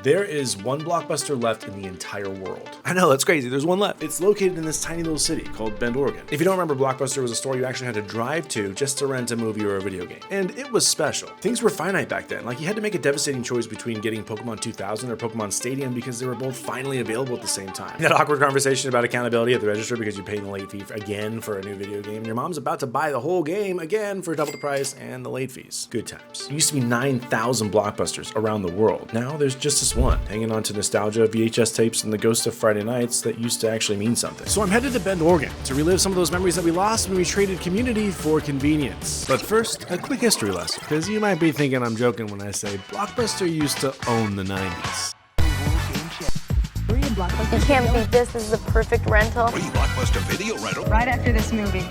There is one Blockbuster left in the entire world. I know, that's crazy. There's one left. It's located in this tiny little city called Bend, Oregon. If you don't remember, Blockbuster was a store you actually had to drive to just to rent a movie or a video game. And it was special. Things were finite back then. Like, you had to make a devastating choice between getting Pokemon 2000 or Pokemon Stadium because they were both finally available at the same time. That awkward conversation about accountability at the register because you're paying the late fee again for a new video game, and your mom's about to buy the whole game again for double the price and the late fees. Good times. There used to be 9,000 Blockbusters around the world. Now there's just this one, hanging on to nostalgia, VHS tapes, and the ghost of Friday nights that used to actually mean something. So I'm headed to Bend, Oregon to relive some of those memories that we lost when we traded community for convenience. But first, a quick history lesson, because you might be thinking I'm joking when I say Blockbuster used to own the 90s. You can't beat this. This is a perfect rental. Free Blockbuster video rental. Right after this movie.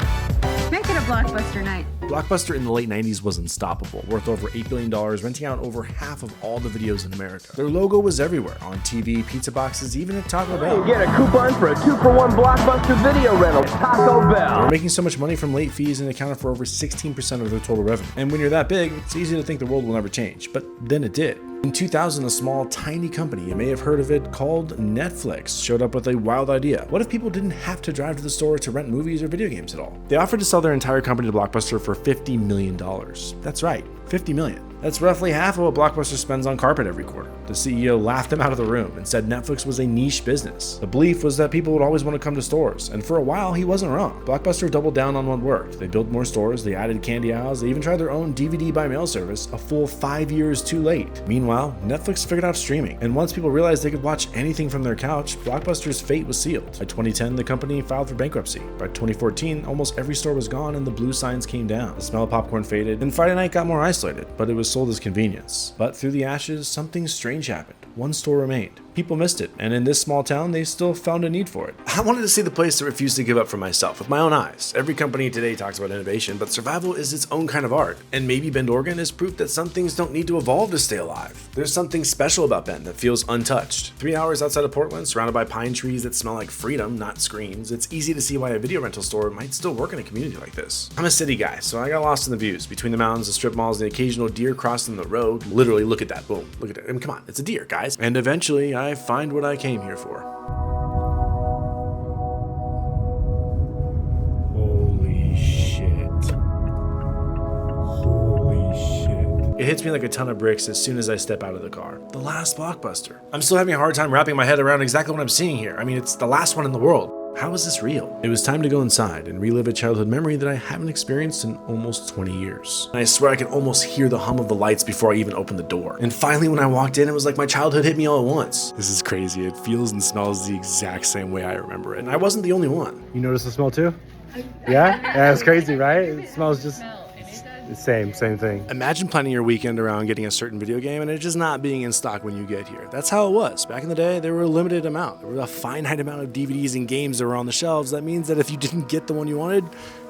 Make it a Blockbuster night. Blockbuster in the late 90s was unstoppable, worth over $8 billion, renting out over half of all the videos in America. Their logo was everywhere, on TV, pizza boxes, even at Taco Bell. You get a coupon for a 2-for-1 Blockbuster video rental, Taco Bell. They were making so much money from late fees and accounted for over 16% of their total revenue. And when you're that big, it's easy to think the world will never change, but then it did. In 2000, a small, tiny company, you may have heard of it, called Netflix, showed up with a wild idea. What if people didn't have to drive to the store to rent movies or video games at all? They offered to sell their entire company to Blockbuster for $50 million. That's right, $50 million. That's roughly half of what Blockbuster spends on carpet every quarter. The CEO laughed him out of the room and said Netflix was a niche business. The belief was that people would always want to come to stores, and for a while, he wasn't wrong. Blockbuster doubled down on what worked. They built more stores, they added candy aisles, they even tried their own DVD by mail service, a full 5 years too late. Meanwhile, Netflix figured out streaming, and once people realized they could watch anything from their couch, Blockbuster's fate was sealed. By 2010, the company filed for bankruptcy. By 2014, almost every store was gone and the blue signs came down. The smell of popcorn faded, and Friday night got more isolated, but it was sold as convenience. But through the ashes, something strange happened. One store remained. People missed it, and in this small town, they still found a need for it. I wanted to see the place that refused to give up for myself with my own eyes. Every company today talks about innovation, but survival is its own kind of art. And maybe Bend, Oregon is proof that some things don't need to evolve to stay alive. There's something special about Bend that feels untouched. 3 hours outside of Portland, surrounded by pine trees that smell like freedom, not screens, it's easy to see why a video rental store might still work in a community like this. I'm a city guy, so I got lost in the views. Between the mountains, the strip malls, and the occasional deer crossing the road. Literally, look at that, boom, look at it. I mean, come on, it's a deer, guys. And eventually, I find what I came here for. Holy shit. Holy shit. It hits me like a ton of bricks as soon as I step out of the car. The last Blockbuster. I'm still having a hard time wrapping my head around exactly what I'm seeing here. I mean, it's the last one in the world. How is this real? It was time to go inside and relive a childhood memory that I haven't experienced in almost 20 years. And I swear I could almost hear the hum of the lights before I even opened the door. And finally, when I walked in, it was like my childhood hit me all at once. This is crazy. It feels and smells the exact same way I remember it. And I wasn't the only one. You notice the smell too? Yeah? Yeah, it's crazy, right? It smells just the same thing. Imagine planning your weekend around getting a certain video game and it just not being in stock when you get here. That's how it was. Back in the day, there were a limited amount. There were a finite amount of DVDs and games that were on the shelves. That means that if you didn't get the one you wanted,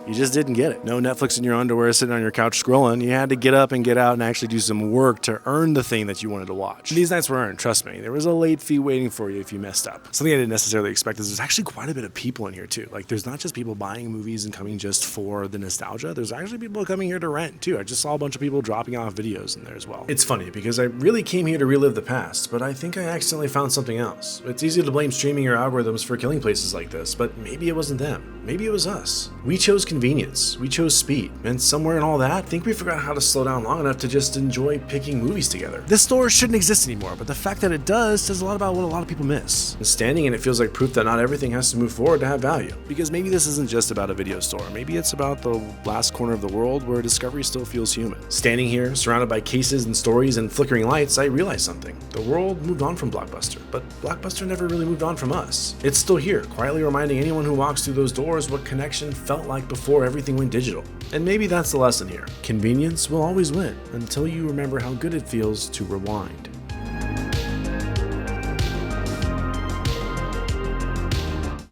you just didn't get it. No Netflix in your underwear sitting on your couch scrolling. You had to get up and get out and actually do some work to earn the thing that you wanted to watch. And these nights were earned, trust me. There was a late fee waiting for you if you messed up. Something I didn't necessarily expect is there's actually quite a bit of people in here too. Like, there's not just people buying movies and coming just for the nostalgia. There's actually people coming here to rent too. I just saw a bunch of people dropping off videos in there as well. It's funny because I really came here to relive the past, but I think I accidentally found something else. It's easy to blame streaming or algorithms for killing places like this, but maybe it wasn't them. Maybe it was us. We chose convenience. We chose speed. And somewhere in all that, I think we forgot how to slow down long enough to just enjoy picking movies together. This store shouldn't exist anymore, but the fact that it does says a lot about what a lot of people miss. And standing in it feels like proof that not everything has to move forward to have value. Because maybe this isn't just about a video store. Maybe it's about the last corner of the world where discovery still feels human. Standing here, surrounded by cases and stories and flickering lights, I realized something. The world moved on from Blockbuster, but Blockbuster never really moved on from us. It's still here, quietly reminding anyone who walks through those doors what connection felt like before everything went digital. And maybe that's the lesson here. Convenience will always win until you remember how good it feels to rewind.